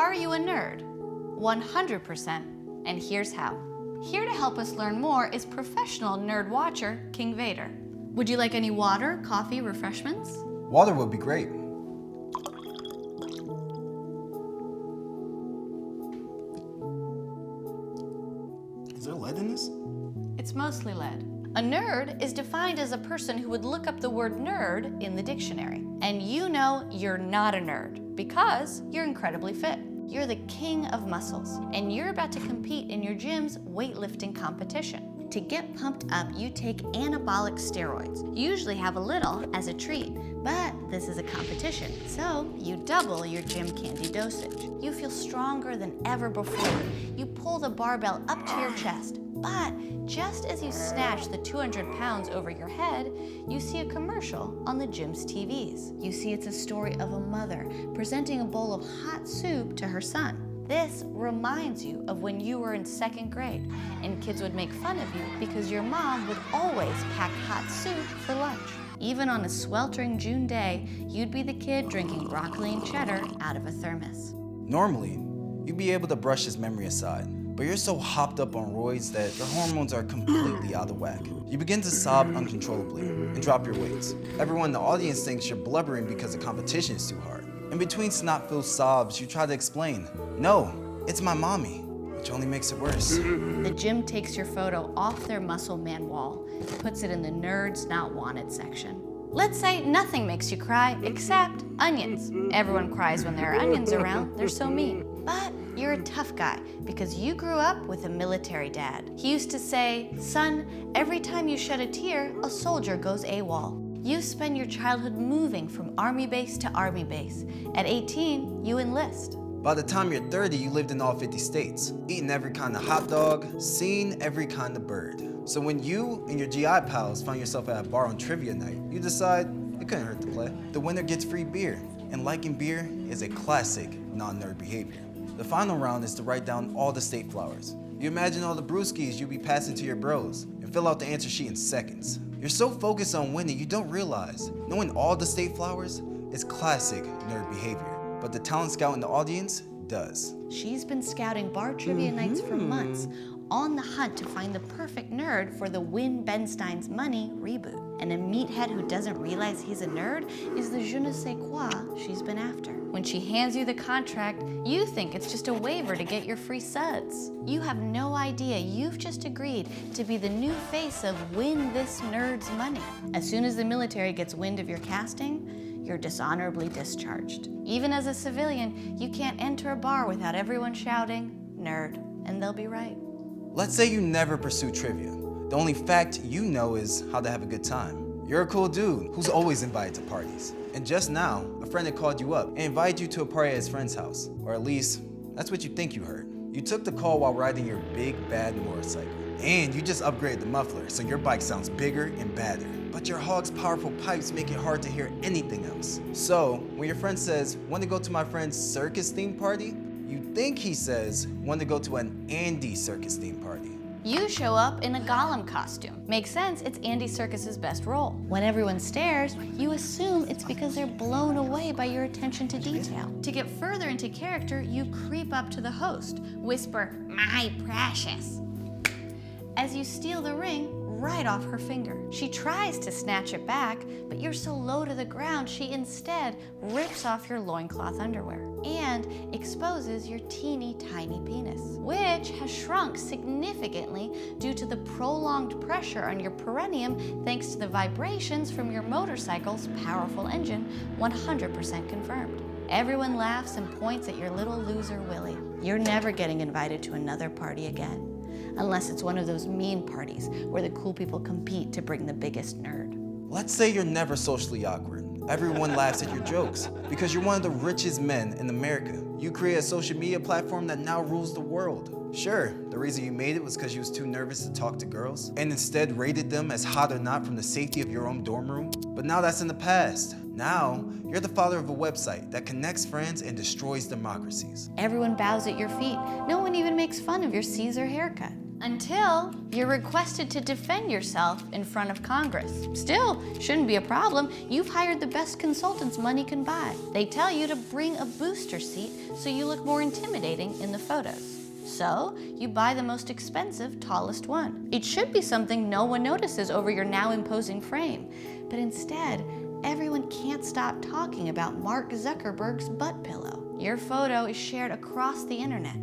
Are you a nerd? 100%, and here's how. Here to help us learn more is professional nerd watcher, King Vader. Would you like any water, coffee, refreshments? Water would be great. Is there lead in this? It's mostly lead. A nerd is defined as a person who would look up the word nerd in the dictionary. And you know you're not a nerd because you're incredibly fit. You're the king of muscles, and you're about to compete in your gym's weightlifting competition. To get pumped up, you take anabolic steroids. You usually have a little as a treat, but this is a competition, so you double your gym candy dosage. You feel stronger than ever before. You pull the barbell up to your chest, but just as you snatch the 200 pounds over your head, you see a commercial on the gym's TVs. You see it's a story of a mother presenting a bowl of hot soup to her son. This reminds you of when you were in 2nd grade and kids would make fun of you because your mom would always pack hot soup for lunch. Even on a sweltering June day, you'd be the kid drinking broccoli and cheddar out of a thermos. Normally, you'd be able to brush this memory aside, but you're so hopped up on roids that your hormones are completely out of whack. You begin to sob uncontrollably and drop your weights. Everyone in the audience thinks you're blubbering because the competition is too hard. In between snot-filled sobs, you try to explain, "No, it's my mommy," which only makes it worse. The gym takes your photo off their muscle man wall, puts it in the nerds not wanted section. Let's say nothing makes you cry except onions. Everyone cries when there are onions around, they're so mean. But you're a tough guy because you grew up with a military dad. He used to say, "Son, every time you shed a tear, a soldier goes AWOL." You spend your childhood moving from army base to army base. At 18, you enlist. By the time you're 30, you lived in all 50 states, eating every kind of hot dog, seen every kind of bird. So when you and your GI pals find yourself at a bar on trivia night, you decide it couldn't hurt to play. The winner gets free beer, and liking beer is a classic non-nerd behavior. The final round is to write down all the state flowers. You imagine all the brewskis you'll be passing to your bros and fill out the answer sheet in seconds. You're so focused on winning, you don't realize knowing all the state flowers is classic nerd behavior, but the talent scout in the audience does. She's been scouting bar trivia nights for months, on the hunt to find the perfect nerd for the Win Ben Stein's Money reboot. And a meathead who doesn't realize he's a nerd is the je ne sais quoi she's been after. When she hands you the contract, you think it's just a waiver to get your free suds. You have no idea you've just agreed to be the new face of Win This Nerd's Money. As soon as the military gets wind of your casting, you're dishonorably discharged. Even as a civilian, you can't enter a bar without everyone shouting, "Nerd," and they'll be right. Let's say you never pursue trivia. The only fact you know is how to have a good time. You're a cool dude who's always invited to parties. And just now, a friend had called you up and invited you to a party at his friend's house. Or at least, that's what you think you heard. You took the call while riding your big, bad motorcycle. And you just upgraded the muffler, so your bike sounds bigger and badder. But your hog's powerful pipes make it hard to hear anything else. So, when your friend says, "Want to go to my friend's circus-themed party?" you think he says, "Want to go to an Andy circus-themed party?" You show up in a Gollum costume. Makes sense, it's Andy Serkis's best role. When everyone stares, you assume it's because they're blown away by your attention to detail. To get further into character, you creep up to the host, whisper, "My precious," as you steal the ring right off her finger. She tries to snatch it back, but you're so low to the ground, she instead rips off your loincloth underwear and exposes your teeny tiny penis, which has shrunk significantly due to the prolonged pressure on your perineum thanks to the vibrations from your motorcycle's powerful engine, 100% confirmed. Everyone laughs and points at your little loser Willie. You're never getting invited to another party again. Unless it's one of those mean parties where the cool people compete to bring the biggest nerd. Let's say you're never socially awkward. Everyone laughs at your jokes because you're one of the richest men in America. You create a social media platform that now rules the world. Sure, the reason you made it was because you was too nervous to talk to girls and instead rated them as hot or not from the safety of your own dorm room. But now that's in the past. Now, you're the father of a website that connects friends and destroys democracies. Everyone bows at your feet. No one even makes fun of your Caesar haircut. Until you're requested to defend yourself in front of Congress. Still, shouldn't be a problem. You've hired the best consultants money can buy. They tell you to bring a booster seat so you look more intimidating in the photos. So, you buy the most expensive, tallest one. It should be something no one notices over your now imposing frame. But instead, everyone can't stop talking about Mark Zuckerberg's butt pillow. Your photo is shared across the internet,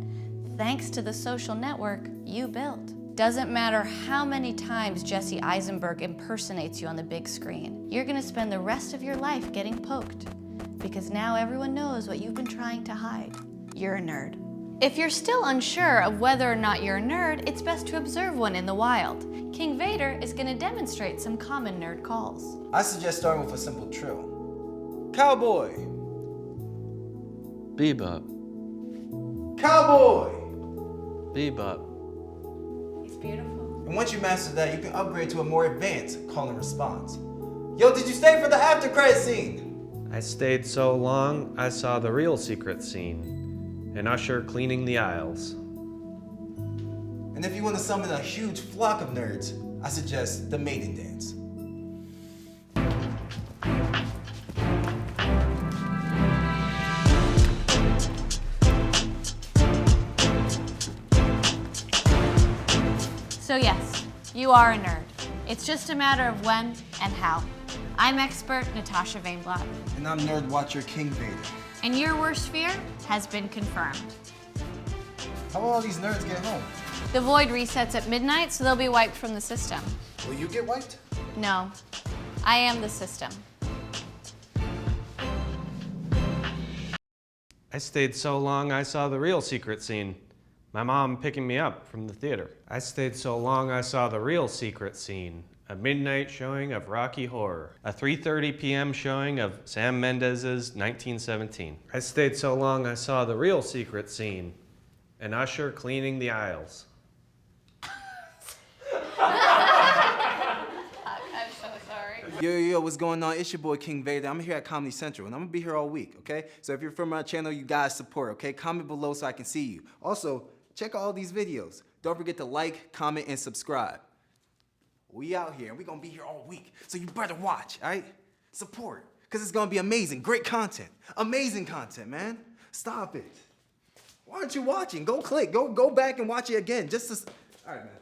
thanks to the social network you built. Doesn't matter how many times Jesse Eisenberg impersonates you on the big screen, you're gonna spend the rest of your life getting poked, because now everyone knows what you've been trying to hide. You're a nerd. If you're still unsure of whether or not you're a nerd, it's best to observe one in the wild. King Vader is gonna demonstrate some common nerd calls. I suggest starting with a simple trill. Cowboy. Bebop. Cowboy. Bebop. He's beautiful. And once you master that, you can upgrade to a more advanced call and response. Yo, did you stay for the after credit scene? I stayed so long, I saw the real secret scene. An usher cleaning the aisles. And if you want to summon a huge flock of nerds, I suggest the maiden dance. So yes, you are a nerd. It's just a matter of when and how. I'm expert Natasha Vainblatt. And I'm nerd watcher King Vader. And your worst fear has been confirmed. How will all these nerds get home? The void resets at midnight, so they'll be wiped from the system. Will you get wiped? No, I am the system. I stayed so long, I saw the real secret scene. My mom picking me up from the theater. I stayed so long, I saw the real secret scene. A midnight showing of Rocky Horror. A 3:30 p.m. showing of Sam Mendes's 1917. I stayed so long, I saw the real secret scene. An usher cleaning the aisles. I'm so sorry. Yo, what's going on? It's your boy King Vader. I'm here at Comedy Central, and I'm gonna be here all week, okay? So if you're from my channel, you guys support, okay? Comment below so I can see you. Also, check out all these videos. Don't forget to like, comment, and subscribe. We out here, and we gonna be here all week, so you better watch, all right? Support, because it's gonna be amazing, great content. Amazing content, man. Stop it. Why aren't you watching? Go click, go back and watch it again, just to... All right, man.